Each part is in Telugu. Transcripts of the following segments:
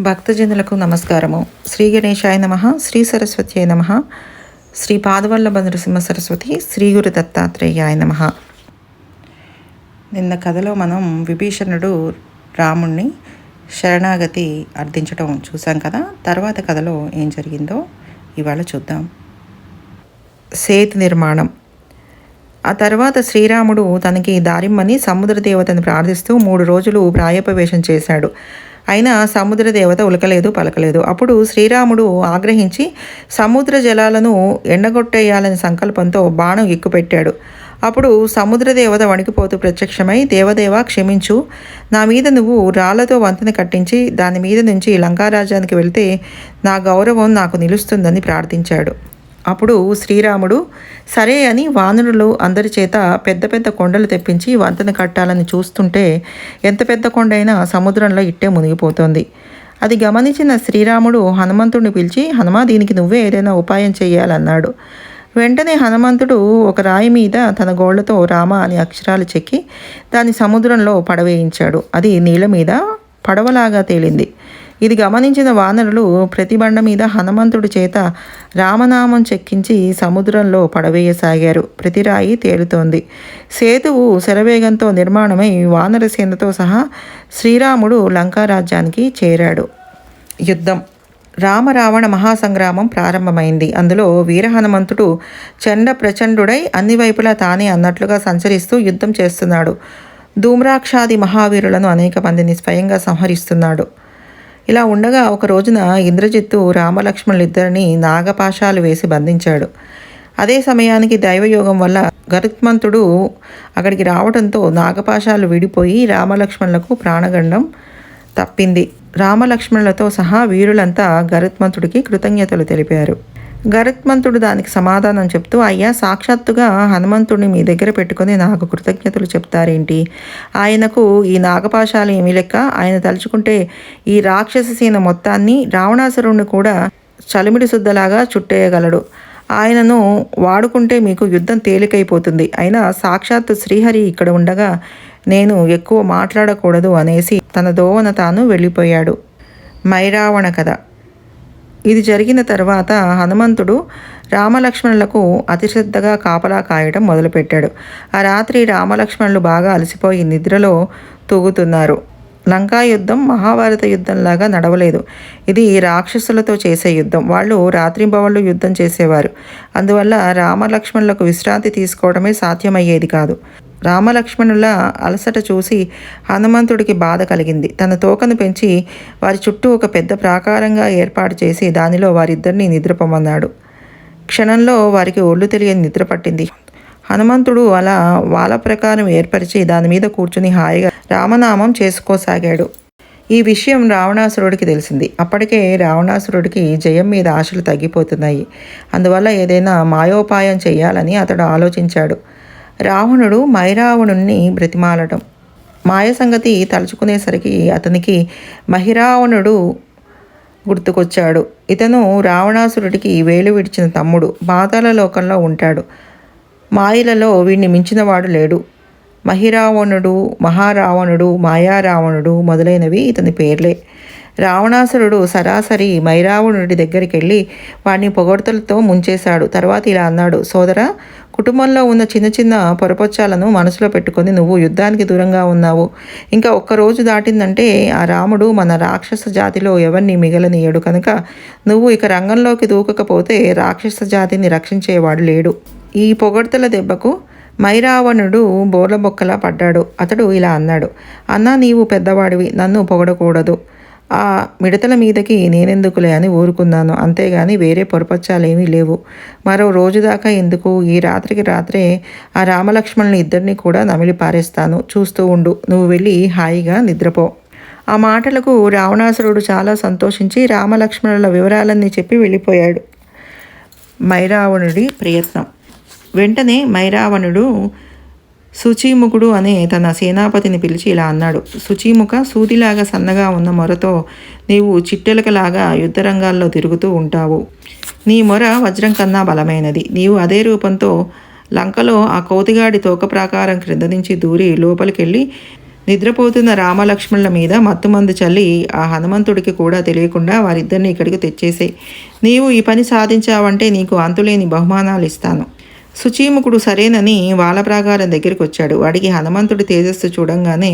భక్తజనులకు నమస్కారము. శ్రీ గణేశాయ నమః, శ్రీ సరస్వత్యై నమః, శ్రీ పాదవల్లభ నృసింహ సరస్వతి, శ్రీ గురు దత్తాత్రేయాయ నమః. నిన్న కథలో మనం విభీషణుడు రాముణ్ణి శరణాగతి అర్థించడం చూసాం కదా. తర్వాత కథలో ఏం జరిగిందో ఇవాళ చూద్దాం. సేతు నిర్మాణం. ఆ తర్వాత శ్రీరాముడు తనకి దారిమ్మని సముద్ర దేవతను ప్రార్థిస్తూ 3 రోజులు ప్రాయోపవేశం చేశాడు. అయినా సముద్ర దేవత ఉలకలేదు, పలకలేదు. అప్పుడు శ్రీరాముడు ఆగ్రహించి సముద్ర జలాలను ఎండగొట్టేయాలనే సంకల్పంతో బాణం ఎక్కుపెట్టాడు. అప్పుడు సముద్ర దేవత వణికిపోతూ ప్రత్యక్షమై, దేవదేవ క్షమించు, నా మీద నువ్వు రాళ్లతో వంతెన కట్టించి దాని మీద నుంచి లంకారాజ్యానికి వెళ్తే నా గౌరవం నాకు నిలుస్తుందని ప్రార్థించాడు. అప్పుడు శ్రీరాముడు సరే అని వానరులు అందరి చేత పెద్ద పెద్ద కొండలు తెప్పించి వంతెన కట్టాలని చూస్తుంటే ఎంత పెద్ద కొండ అయినా సముద్రంలో ఇట్టే మునిగిపోతుంది. అది గమనించిన శ్రీరాముడు హనుమంతుడిని పిలిచి, హనుమా, దీనికి నువ్వే ఏదైనా ఉపాయం చేయాలన్నాడు. వెంటనే హనుమంతుడు ఒక రాయి మీద తన గోళ్లతో రామ అనే అక్షరాలు చెక్కి దాన్ని సముద్రంలో పడవేయించాడు. అది నీళ్ళ మీద పడవలాగా తేలింది. ఇది గమనించిన వానరులు ప్రతి బండ మీద హనుమంతుడి చేత రామనామం చెక్కించి సముద్రంలో పడవేయసాగారు. ప్రతి రాయి తేలుతోంది. సేతువు శరవేగంతో నిర్మాణమై వానరసేనతో సహా శ్రీరాముడు లంకారాజ్యానికి చేరాడు. యుద్ధం. రామరావణ మహాసంగ్రామం ప్రారంభమైంది. అందులో వీర హనుమంతుడు చండ ప్రచండుడై అన్ని వైపులా తానే అన్నట్లుగా సంచరిస్తూ యుద్ధం చేస్తున్నాడు. ధూమ్రాక్షాది మహావీరులను అనేక మందిని స్వయంగా సంహరిస్తున్నాడు. ఇలా ఉండగా ఒక రోజున ఇంద్రజిత్తు రామలక్ష్మణులిద్దరిని నాగపాశాలు వేసి బంధించాడు. అదే సమయానికి దైవయోగం వల్ల గరుత్మంతుడు అక్కడికి రావడంతో నాగపాశాలు విడిపోయి రామలక్ష్మణులకు ప్రాణగండం తప్పింది. రామలక్ష్మణులతో సహా వీరులంతా గరుత్మంతుడికి కృతజ్ఞతలు తెలిపారు. గరుత్మంతుడు దానికి సమాధానం చెప్తూ, అయ్యా, సాక్షాత్తుగా హనుమంతుడిని మీ దగ్గర పెట్టుకుని నాకు కృతజ్ఞతలు చెప్తారేంటి? ఆయనకు ఈ నాగపాశాలు ఏమీ లెక్క. ఆయన తలుచుకుంటే ఈ రాక్షస సేన మొత్తాన్ని, రావణాసురుణ్ణి కూడా చలిమిడి శుద్ధలాగా చుట్టేయగలడు. ఆయనను వాడుకుంటే మీకు యుద్ధం తేలికైపోతుంది. అయినా సాక్షాత్తు శ్రీహరి ఇక్కడ ఉండగా నేను ఎక్కువ మాట్లాడకూడదు అనేసి తన దోవన తాను వెళ్ళిపోయాడు. మైరావణ కథ. ఇది జరిగిన తర్వాత హనుమంతుడు రామలక్ష్మణులకు అతిశ్రద్ధగా కాపలా కాయడం మొదలుపెట్టాడు. ఆ రాత్రి రామలక్ష్మణులు బాగా అలసిపోయి నిద్రలో తూగుతున్నారు. లంకా యుద్ధం మహాభారత యుద్ధంలాగా నడవలేదు. ఇది రాక్షసులతో చేసే యుద్ధం. వాళ్ళు రాత్రింబవళ్ళు యుద్ధం చేసేవారు. అందువల్ల రామలక్ష్మణులకు విశ్రాంతి తీసుకోవడమే సాధ్యమయ్యేది కాదు. రామలక్ష్మణుల అలసట చూసి హనుమంతుడికి బాధ కలిగింది. తన తోకను పెంచి వారి చుట్టూ ఒక పెద్ద ప్రాకారంగా ఏర్పాటు చేసి దానిలో వారిద్దరిని నిద్రపోమన్నాడు. క్షణంలో వారికి ఒళ్ళు తెలియని నిద్ర పట్టింది. హనుమంతుడు అలా వాళ్ళ ప్రకారం ఏర్పరిచి దాని మీద కూర్చుని హాయిగా రామనామం చేసుకోసాగాడు. ఈ విషయం రావణాసురుడికి తెలిసింది. అప్పటికే రావణాసురుడికి జయం మీద ఆశలు తగ్గిపోతున్నాయి. అందువల్ల ఏదైనా మాయోపాయం చేయాలని అతడు ఆలోచించాడు. రావణుడు మైరావణుణ్ణి బ్రతిమాలడం. మాయ సంగతి తలుచుకునేసరికి అతనికి మహిరావణుడు గుర్తుకొచ్చాడు. ఇతను రావణాసురుడికి వేలు విడిచిన తమ్ముడు. పాతాళ లోకంలో ఉంటాడు. మాయలలో వీడిని మించినవాడు లేడు. మహిరావణుడు, మహారావణుడు, మాయారావణుడు మొదలైనవి ఇతని పేర్లే. రావణాసురుడు సరాసరి మైరావణుడి దగ్గరికి వెళ్ళి వాడిని పొగడ్తలతో ముంచేశాడు. తర్వాత ఇలా అన్నాడు, సోదరా, కుటుంబంలో ఉన్న చిన్న చిన్న పొరపొచ్చాలను మనసులో పెట్టుకొని నువ్వు యుద్ధానికి దూరంగా ఉన్నావు. ఇంకా ఒక్కరోజు దాటిందంటే ఆ రాముడు మన రాక్షస జాతిలో ఎవరిని మిగలనీయడు. కనుక నువ్వు ఇక రంగంలోకి దూకకపోతే రాక్షస జాతిని రక్షించేవాడు లేడు. ఈ పొగడ్తల దెబ్బకు మైరావణుడు బోర్లబొక్కలా పడ్డాడు. అతడు ఇలా అన్నాడు, అన్నా, నీవు పెద్దవాడివి, నన్ను పొగడకూడదు. ఆ మిడతల మీదకి నేనెందుకులే అని ఊరుకున్నాను. అంతేగాని వేరే పొరపచ్చాలేమీ లేవు. మరో రోజు దాకా ఎందుకు? ఈ రాత్రికి రాత్రే ఆ రామలక్ష్మణుని ఇద్దరిని కూడా నమిలి పారేస్తాను. చూస్తూ ఉండు. నువ్వు వెళ్ళి హాయిగా నిద్రపో. ఆ మాటలకు రావణాసురుడు చాలా సంతోషించి రామలక్ష్మణుల వివరాలన్నీ చెప్పి వెళ్ళిపోయాడు. మైరావణుడి ప్రయత్నం. వెంటనే మైరావణుడు శుచిముఖుడు అనే తన సేనాపతిని పిలిచి ఇలా అన్నాడు, శుచిముఖ, సూదిలాగా సన్నగా ఉన్న మొరతో నీవు చిట్టెలకలాగా యుద్ధరంగాల్లో తిరుగుతూ ఉంటావు. నీ మొర వజ్రం కన్నా బలమైనది. నీవు అదే రూపంతో లంకలో ఆ కోతిగాడి తోక ప్రాకారం క్రింద నుంచి దూరి లోపలికెళ్ళి నిద్రపోతున్న రామలక్ష్మణుల మీద మత్తుమందు చల్లి ఆ హనుమంతుడికి కూడా తెలియకుండా వారిద్దరిని ఇక్కడికి తెచ్చేసే. నీవు ఈ పని సాధించావంటే నీకు అంతులేని బహుమానాలు ఇస్తాను. సుచీముకుడు సరేనని వాలప్రాకారం దగ్గరికి వచ్చాడు. వాడికి హనుమంతుడి తేజస్సు చూడంగానే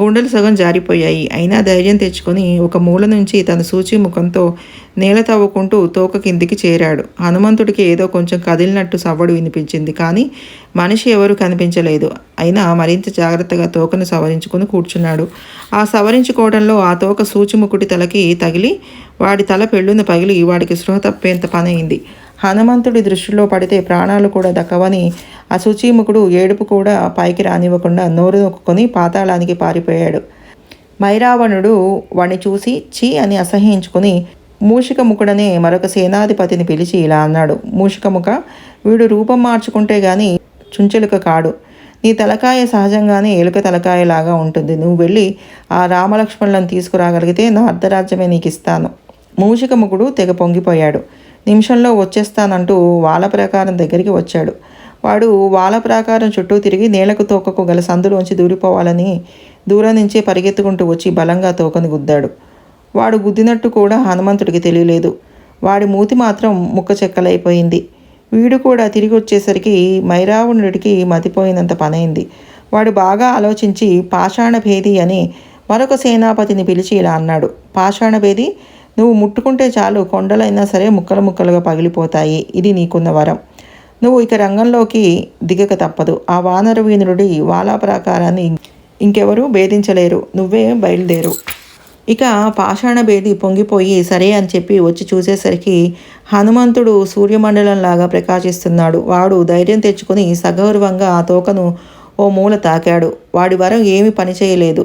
గుండెలు సగం జారిపోయాయి. అయినా ధైర్యం తెచ్చుకొని ఒక మూల నుంచి తన సూచిముఖంతో నేల తవ్వుకుంటూ తోక కిందికి చేరాడు. హనుమంతుడికి ఏదో కొంచెం కదిలినట్టు సవ్వడు వినిపించింది, కానీ మనిషి ఎవరు కనిపించలేదు. అయినా మరింత జాగ్రత్తగా తోకను సవరించుకుని కూర్చున్నాడు. ఆ సవరించుకోవడంలో ఆ తోక సూచిముకుడి తలకి తగిలి వాడి తల పెళ్ళున పగిలి వాడికి స్పృహ తప్పేంత పనయింది. హనుమంతుడి దృష్టిలో పడితే ప్రాణాలు కూడా దక్కవని ఆ శుచీముఖుడు ఏడుపు కూడా పైకి రానివ్వకుండా నోరు నొక్కుని పాతాళానికి పారిపోయాడు. మైరావణుడు వాణ్ణి చూసి చీ అని అసహ్యించుకుని మూషికముఖుడనే మరొక సేనాధిపతిని పిలిచి ఇలా అన్నాడు. మూషికముఖ, వీడు రూపం మార్చుకుంటే గాని చుంచెలుక కాడు. నీ తలకాయ సహజంగానే ఎలుక తలకాయలాగా ఉంటుంది. నువ్వు వెళ్ళి ఆ రామలక్ష్మణులను తీసుకురాగలిగితే నా అర్ధరాజ్యమే నీకు ఇస్తాను. మూషికముఖుడు తెగ పొంగిపోయాడు. నిమిషంలో వచ్చేస్తానంటూ వాల ప్రాకారం దగ్గరికి వచ్చాడు. వాడు వాల ప్రాకారం చుట్టూ తిరిగి నేలకు తోకకు గల సందులోంచి దూరిపోవాలని దూరం నుంచే పరిగెత్తుకుంటూ వచ్చి బలంగా తోకని గుద్దాడు. వాడు గుద్దినట్టు కూడా హనుమంతుడికి తెలియలేదు. వాడి మూతి మాత్రం ముక్క చెక్కలైపోయింది. వీడు కూడా తిరిగి వచ్చేసరికి మైరావణుడికి మతిపోయినంత పనైంది. వాడు బాగా ఆలోచించి పాషాణభేది అని మరొక సేనాపతిని పిలిచి ఇలా అన్నాడు. పాషాణభేది, నువ్వు ముట్టుకుంటే చాలు కొండలైనా సరే ముక్కలు ముక్కలుగా పగిలిపోతాయి. ఇది నీకున్న వరం. నువ్వు ఇక రంగంలోకి దిగక తప్పదు. ఆ వానర వీనుడి వాలా ప్రాకారాన్ని ఇంకెవరూ భేదించలేరు. నువ్వే బయలుదేరు. ఇక పాషాణభేది పొంగిపోయి సరే అని చెప్పి వచ్చి చూసేసరికి హనుమంతుడు సూర్యమండలంలాగా ప్రకాశిస్తున్నాడు. వాడు ధైర్యం తెచ్చుకొని సగౌరవంగా ఆ తోకను ఓ మూల తాకాడు. వాడి వరం ఏమీ పనిచేయలేదు.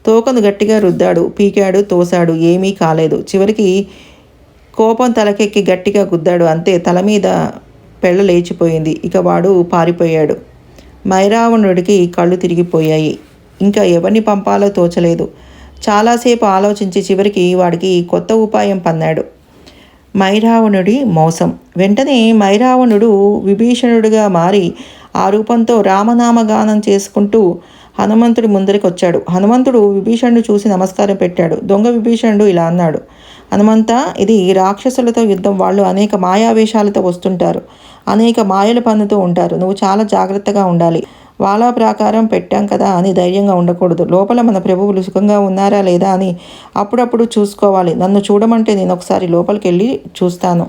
తోకను గట్టిగా రుద్దాడు, పీకాడు, తోశాడు, ఏమీ కాలేదు. చివరికి కోపం తలకెక్కి గట్టిగా గుద్దాడు. అంతే, తల మీద పెళ్ళ లేచిపోయింది. ఇక వాడు పారిపోయాడు. మైరావణుడికి కళ్ళు తిరిగిపోయాయి. ఇంకా ఎవరిని పంపాలో తోచలేదు. చాలాసేపు ఆలోచించి చివరికి వాడికి కొత్త ఉపాయం పన్నాడు. మైరావణుడి మోసం. వెంటనే మైరావణుడు విభీషణుడిగా మారి ఆ రూపంతో రామనామగానం చేసుకుంటూ హనుమంతుడి ముందరికి వచ్చాడు. హనుమంతుడు విభీషణుడు చూసి నమస్కారం పెట్టాడు. దొంగ విభీషణుడు ఇలా అన్నాడు. హనుమంత, ఇది రాక్షసులతో యుద్ధం. వాళ్ళు అనేక మాయావేషాలతో వస్తుంటారు, అనేక మాయలు పన్నుతూ ఉంటారు. నువ్వు చాలా జాగ్రత్తగా ఉండాలి. వాలా ప్రాకారం పెట్టాం కదా అని ధైర్యంగా ఉండకూడదు. లోపల మన ప్రభువులు సుఖంగా ఉన్నారా లేదా అని అప్పుడప్పుడు చూసుకోవాలి. నన్ను చూడమంటే నేను ఒకసారి లోపలికి వెళ్ళి చూస్తాను.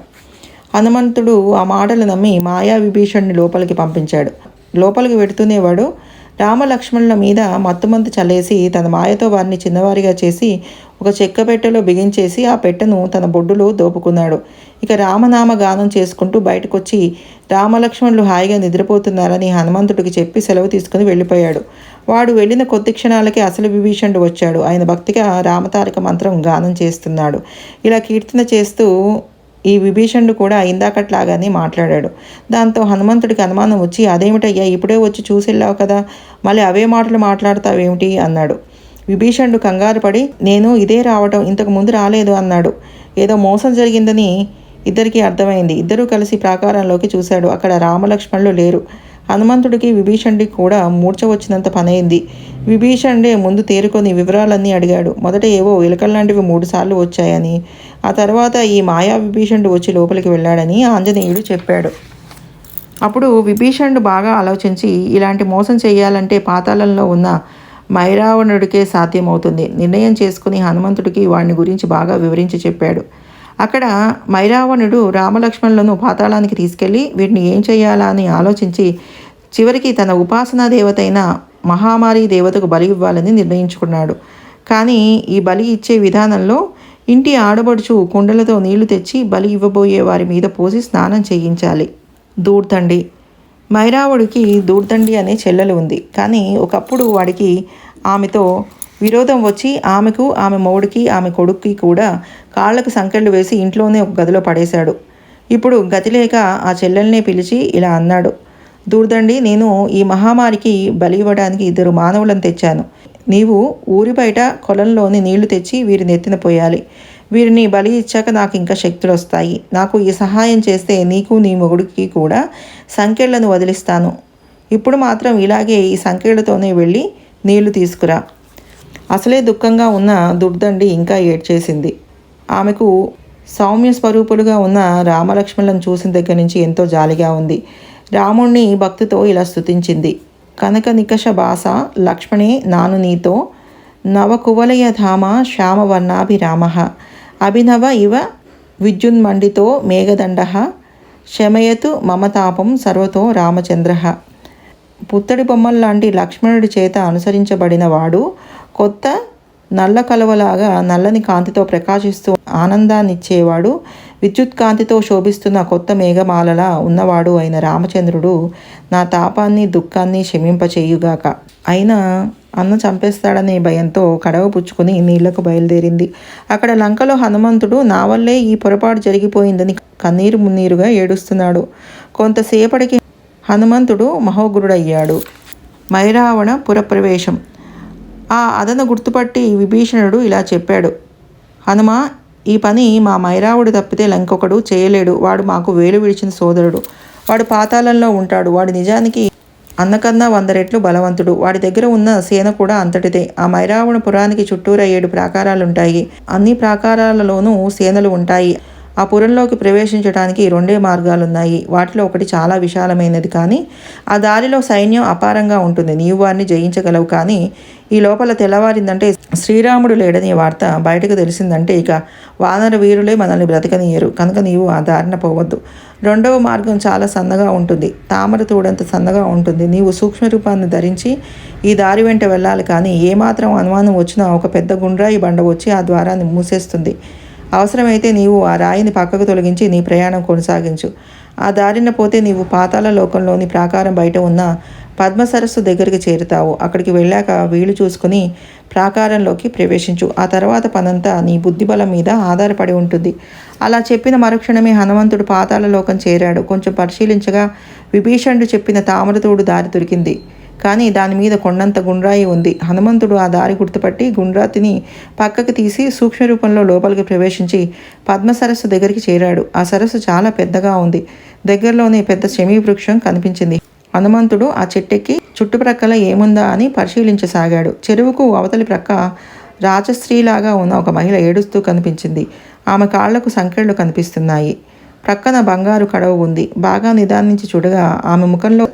హనుమంతుడు ఆ మాటలు నమ్మి మాయా విభీషణ్ణి లోపలికి పంపించాడు. లోపలికి వెడుతూనేవాడు రామలక్ష్మణుల మీద మత్తుమందు చల్లేసి తన మాయతో వారిని చిన్నవారిగా చేసి ఒక చెక్క పెట్టెలో బిగించేసి ఆ పెట్టెను తన బొడ్డులో దోపుకున్నాడు. ఇక రామనామ గానం చేసుకుంటూ బయటకొచ్చి రామలక్ష్మణులు హాయిగా నిద్రపోతున్నారని హనుమంతుడికి చెప్పి సెలవు తీసుకుని వెళ్ళిపోయాడు. వాడు వెళ్ళిన కొద్ది క్షణాలకే అసలు విభీషణుడు వచ్చాడు. ఆయన భక్తిగా రామతారక మంత్రం గానం చేస్తున్నాడు. ఇలా కీర్తన చేస్తూ ఈ విభీషణుడు కూడా ఇందాకట్లాగానే మాట్లాడాడు. దాంతో హనుమంతుడికి అనుమానం వచ్చి, అదేమిటయ్యా, ఇప్పుడే వచ్చి చూసెళ్ళావు కదా, మళ్ళీ అవే మాటలు మాట్లాడతావేమిటి అన్నాడు. విభీషణుడు కంగారు పడి, నేను ఇదే రావటం, ఇంతకు ముందు రాలేదు అన్నాడు. ఏదో మోసం జరిగిందని ఇద్దరికీ అర్థమైంది. ఇద్దరూ కలిసి ప్రాకారంలోకి చూశాడు. అక్కడ రామలక్ష్మణులు లేరు. హనుమంతుడికి విభీషణుడికి కూడా మూర్ఛ వచ్చినంత పనైంది. విభీషణుడే ముందు తేరుకొని వివరాలన్నీ అడిగాడు. మొదట ఏవో ఎలుకల్లాంటివి 3 సార్లు వచ్చాయని, ఆ తర్వాత ఈ మాయా విభీషణుడు వచ్చి లోపలికి వెళ్ళాడని ఆంజనేయుడు చెప్పాడు. అప్పుడు విభీషణుడు బాగా ఆలోచించి, ఇలాంటి మోసం చేయాలంటే పాతాళంలో ఉన్న మైరావణుడికే సాధ్యమవుతుంది నిర్ణయం చేసుకుని హనుమంతుడికి వాడిని గురించి బాగా వివరించి చెప్పాడు. అక్కడ మైరావణుడు రామలక్ష్మణులను పాతాళానికి తీసుకెళ్ళి వీటిని ఏం చేయాలా అని ఆలోచించి చివరికి తన ఉపాసనా దేవత అయిన మహామారి దేవతకు బలి ఇవ్వాలని నిర్ణయించుకున్నాడు. కానీ ఈ బలి ఇచ్చే విధానంలో ఇంటి ఆడబడుచు కుండలతో నీళ్లు తెచ్చి బలి ఇవ్వబోయే వారి మీద పోసి స్నానం చేయించాలి. దూర్దండి. మైరావుడికి దూర్దండి అనే చెల్లెలు ఉంది. కానీ ఒకప్పుడు వాడికి ఆమెతో విరోధం వచ్చి ఆమెకు, ఆమె మొగుడికి, ఆమె కొడుక్కి కూడా కాళ్లకు సంకెళ్ళు వేసి ఇంట్లోనే ఒక గదిలో పడేశాడు. ఇప్పుడు గతి లేక ఆ చెల్లెల్నే పిలిచి ఇలా అన్నాడు. దూర్దండి, నేను ఈ మహామారికి బలి ఇవ్వడానికి 2 మానవులను తెచ్చాను. నీవు ఊరి బయట కొలంలోని నీళ్లు తెచ్చి వీరిని ఎత్తిన పోయాలి. వీరిని బలి ఇచ్చాక నాకు ఇంకా శక్తులు వస్తాయి. నాకు ఈ సహాయం చేస్తే నీకు నీ మొగుడికి కూడా సంకెళ్లను వదిలిస్తాను. ఇప్పుడు మాత్రం ఇలాగే ఈ సంకెళ్లతోనే వెళ్ళి నీళ్లు తీసుకురా. అసలే దుఃఖంగా ఉన్న దుర్దండి ఇంకా ఏడ్చేసింది. ఆమెకు సౌమ్య స్వరూపులుగా ఉన్న రామలక్ష్మణులను చూసిన దగ్గర నుంచి ఎంతో జాలిగా ఉంది. రాముణ్ణి భక్తితో ఇలా స్తుతించింది. కనక నికష భాస లక్ష్మణే నాను నీతో నవకువలయ ధామ శ్యామవర్ణాభిరామ అభినవ ఇవ విద్యున్మండితో మేఘదండ శమయతు మమతాపం సర్వతో రామచంద్ర. పుత్తడి బొమ్మల్లాంటి లక్ష్మణుడి చేత అనుసరించబడిన వాడు కొత్త నల్ల కలువలాగా నల్లని కాంతితో ప్రకాశిస్తూ ఆనందాన్నిచ్చేవాడు, విద్యుత్ కాంతితో శోభిస్తున్న కొత్త మేఘమాలలా ఉన్నవాడు అయిన రామచంద్రుడు నా తాపాన్ని దుఃఖాన్ని శమింపచేయుగాక. అయినా అన్న చంపేస్తాడనే భయంతో కడవ పుచ్చుకొని నీళ్లకు బయలుదేరింది. అక్కడ లంకలో హనుమంతుడు నా వల్లే ఈ పొరపాటు జరిగిపోయిందని కన్నీరు మున్నీరుగా ఏడుస్తున్నాడు. కొంతసేపటికి హనుమంతుడు మహోగ్రుడయ్యాడు. మైరావణ పురప్రవేశం. ఆ అదను గుర్తుపట్టి విభీషణుడు ఇలా చెప్పాడు. హనుమా, ఈ పని మా మైరావుడు తప్పితే లంకొకడు చేయలేడు. వాడు మాకు వేలు విడిచిన సోదరుడు. వాడు పాతాళంలో ఉంటాడు. వాడు నిజానికి అన్నకన్నా 100 రెట్లు బలవంతుడు. వాడి దగ్గర ఉన్న సేన కూడా అంతటిదే. ఆ మైరావణ పురానికి చుట్టూరా 7 ప్రాకారాలుంటాయి. అన్ని ప్రాకారాలలోనూ సేనలు ఉంటాయి. ఆ పురంలోకి ప్రవేశించడానికి 2 మార్గాలున్నాయి. వాటిలో ఒకటి చాలా విశాలమైనది, కానీ ఆ దారిలో సైన్యం అపారంగా ఉంటుంది. నీవు వారిని జయించగలవు. కానీ ఈ లోపల తెల్లవారిందంటే శ్రీరాముడు లేడని వార్త బయటకు తెలిసిందంటే ఇక వానర వీరులే మనల్ని బ్రతకనీయరు. కనుక నీవు ఆ దారిన పోవద్దు. 2వ మార్గం చాలా సన్నగా ఉంటుంది. తామర తోడంత సన్నగా ఉంటుంది. నీవు సూక్ష్మ రూపాన్ని ధరించి ఈ దారి వెంట వెళ్ళాలి. కానీ ఏమాత్రం అనుమానం వచ్చినా ఒక పెద్ద గుండ్రాయి బండ వచ్చి ఆ ద్వారాన్ని మూసేస్తుంది. అవసరమైతే నీవు ఆ రాయిని పక్కకు తొలగించి నీ ప్రయాణం కొనసాగించు. ఆ దారిన పోతే నీవు పాతాళ లోకంలోని ప్రాకారం బయట ఉన్న పద్మ సరస్సు దగ్గరికి చేరుతావు. అక్కడికి వెళ్ళాక వీలు చూసుకుని ప్రాకారంలోకి ప్రవేశించు. ఆ తర్వాత పనంతా నీ బుద్ధిబలం మీద ఆధారపడి ఉంటుంది. అలా చెప్పిన మరుక్షణమే హనుమంతుడు పాతాళ లోకం చేరాడు. కొంచెం పరిశీలించగా విభీషణుడు చెప్పిన తామరతోడు దారి దొరికింది. కానీ దాని మీద కొండంత గుండ్రాయి ఉంది. హనుమంతుడు ఆ దారి గుర్తుపట్టి గుండ్రాతిని పక్కకి తీసి సూక్ష్మ రూపంలో లోపలికి ప్రవేశించి పద్మ సరస్సు దగ్గరికి చేరాడు. ఆ సరస్సు చాలా పెద్దగా ఉంది. దగ్గరలోనే పెద్ద శమీ వృక్షం కనిపించింది. హనుమంతుడు ఆ చెట్టెక్కి చుట్టుప్రక్కల ఏముందా అని పరిశీలించసాగాడు. చెరువుకు అవతలి ప్రక్క రాజస్త్రీలాగా ఉన్న ఒక మహిళ ఏడుస్తూ కనిపించింది. ఆమె కాళ్లకు సంకెళ్ళు కనిపిస్తున్నాయి. ప్రక్కన బంగారు కడవ ఉంది. బాగా నిదానించి చూడగా ఆమె ముఖంలో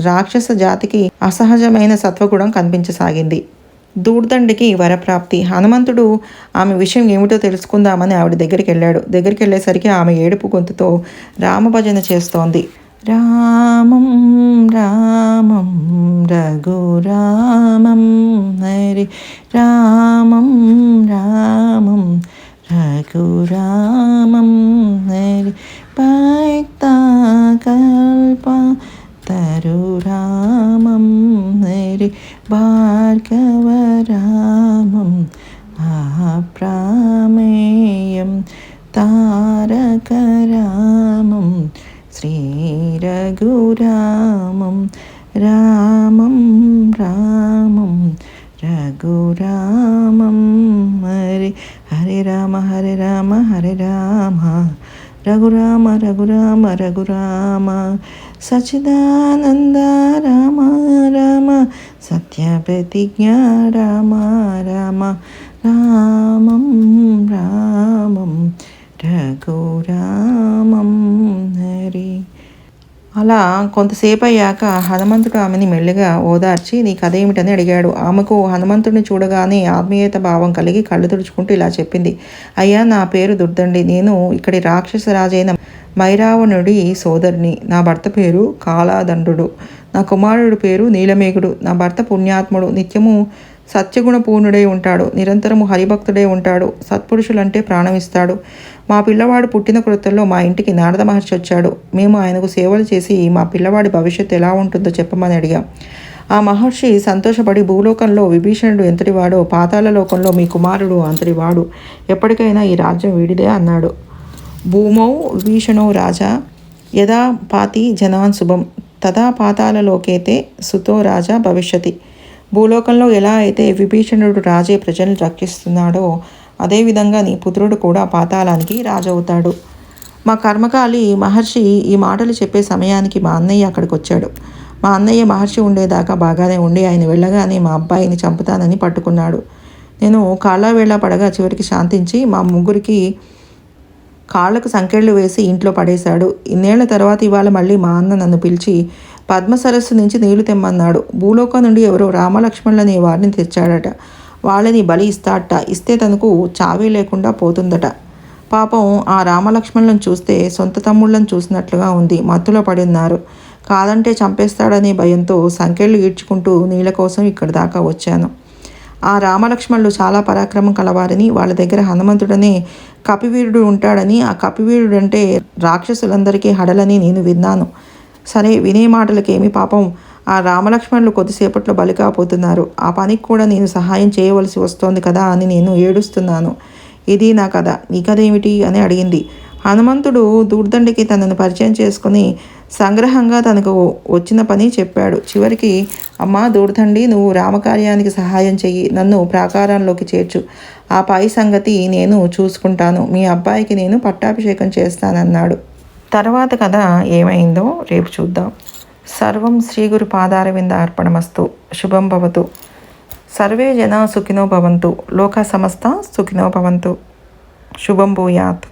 రాక్షస జాతికి అసహజమైన సత్వగుణం కనిపించసాగింది. దూర్దండికి వరప్రాప్తి. హనుమంతుడు ఆమె విషయం ఏమిటో తెలుసుకుందామని ఆవిడ దగ్గరికి వెళ్ళేసరికి ఆమె ఏడుపు గొంతుతో రామభజన చేస్తోంది. రామం రామం రఘురామం హరి రామం రామం రఘురామం హరి పైతా కల్ప తరురామం హరి భార్గవరామం ఆప్రామేయం తారకరామం శ్రీరఘురామం రామం రామం రఘురామం హరి హరే రామ హరే రామ హరే రామ రఘురామ రఘురామ రఘురామ సచిదానంద రామ రామ సత్య ప్రతిజ్ఞ రామ రామ రామం రామం రఘురామం హరి. అలా కొంతసేపు అయ్యాక హనుమంతుడు ఆమెని మెల్లిగా ఓదార్చి నీ కథ ఏమిటని అడిగాడు. ఆమెకు హనుమంతుడిని చూడగానే ఆత్మీయత భావం కలిగి కళ్ళు తుడుచుకుంటూ ఇలా చెప్పింది. అయ్యా, నా పేరు దుర్దండి. నేను ఇక్కడి రాక్షస రాజైన మైరావణుడి సోదరిని. నా భర్త పేరు కాలాదండుడు. నా కుమారుడి పేరు నీలమేఘుడు. నా భర్త పుణ్యాత్ముడు. నిత్యము సత్యగుణ పూర్ణుడై ఉంటాడు. నిరంతరము హరిభక్తుడై ఉంటాడు. సత్పురుషులంటే ప్రాణమిస్తాడు. మా పిల్లవాడు పుట్టిన క్రొత్తల్లో మా ఇంటికి నారద మహర్షి వచ్చాడు. మేము ఆయనకు సేవలు చేసి మా పిల్లవాడి భవిష్యత్తు ఎలా ఉంటుందో చెప్పమని అడిగాం. ఆ మహర్షి సంతోషపడి భూలోకంలో విభీషణుడు ఎంతటివాడో పాతాళ లోకంలో మీ కుమారుడు అంతటివాడు. ఎప్పటికైనా ఈ రాజ్యం వీడిదే అన్నాడు. భూమౌ విభీషణో రాజా యదా పాతి జనాన్ శుభం తదా పాతాళలోకేతే సుతో రాజా భవిష్యతి. భూలోకంలో ఎలా అయితే విభీషణుడు రాజే ప్రజలను రక్షిస్తున్నాడో అదేవిధంగా నీ పుత్రుడు కూడా పాతాళానికి రాజవుతాడు. మా కర్మకాలి మహర్షి ఈ మాటలు చెప్పే సమయానికి మా అన్నయ్య అక్కడికి వచ్చాడు. మా అన్నయ్య మహర్షి ఉండేదాకా బాగానే ఉండి ఆయన వెళ్ళగానే మా అబ్బాయిని చంపుతానని పట్టుకున్నాడు. నేను కాళ్ళవేళ పడగా చివరికి శాంతించి మా ముగ్గురికి కాళ్ళకు సంకెళ్ళు వేసి ఇంట్లో పడేశాడు. ఇన్నేళ్ల తర్వాత ఇవాళ మళ్ళీ మా అన్న నన్ను పిలిచి పద్మ సరస్సు నుంచి నీళ్లు తెమ్మన్నాడు. భూలోకం నుండి ఎవరో రామలక్ష్మణులనే వారిని తెచ్చాడట. వాళ్ళని బలి ఇస్తాడట. ఇస్తే తనకు చావే లేకుండా పోతుందట. పాపం ఆ రామలక్ష్మణులను చూస్తే సొంత తమ్ముళ్ళని చూసినట్లుగా ఉంది. మత్తులో పడి ఉన్నారు. కాదంటే చంపేస్తాడనే భయంతో సంకెళ్ళు ఈడ్చుకుంటూ నీళ్ళ కోసం ఇక్కడి దాకా వచ్చాను. ఆ రామలక్ష్మణులు చాలా పరాక్రమం కలవారని, వాళ్ళ దగ్గర హనుమంతుడనే కపివీరుడు ఉంటాడని, ఆ కపివీరుడు అంటే రాక్షసులందరికీ హడలని నేను విన్నాను. సరే, వినే మాటలకేమి పాపం ఆ రామలక్ష్మణులు కొద్దిసేపట్లో బలి కాపోతున్నారు. ఆ పనికి కూడా నేను సహాయం చేయవలసి వస్తోంది కదా అని నేను ఏడుస్తున్నాను. ఇది నా కథ. నీ కథ ఏమిటి అని అడిగింది. హనుమంతుడు దూర్దండికి తనను పరిచయం చేసుకుని సంగ్రహంగా తనకు వచ్చిన పని చెప్పాడు. చివరికి, అమ్మా దూర్దండి, నువ్వు రామకార్యానికి సహాయం చెయ్యి, నన్ను ప్రాకారంలోకి చేర్చు, ఆ పై సంగతి నేను చూసుకుంటాను, మీ అబ్బాయికి నేను పట్టాభిషేకం చేస్తానన్నాడు. తర్వాత కథ ఏమైందో రేపు చూద్దాం. సర్వం శ్రీ గురు పాదారవింద అర్పణమస్తు. శుభం భవతు. సర్వే జనా సుఖినో భవంతు. లోకా సమస్త సుఖినో భవంతు. శుభం భూయాత్.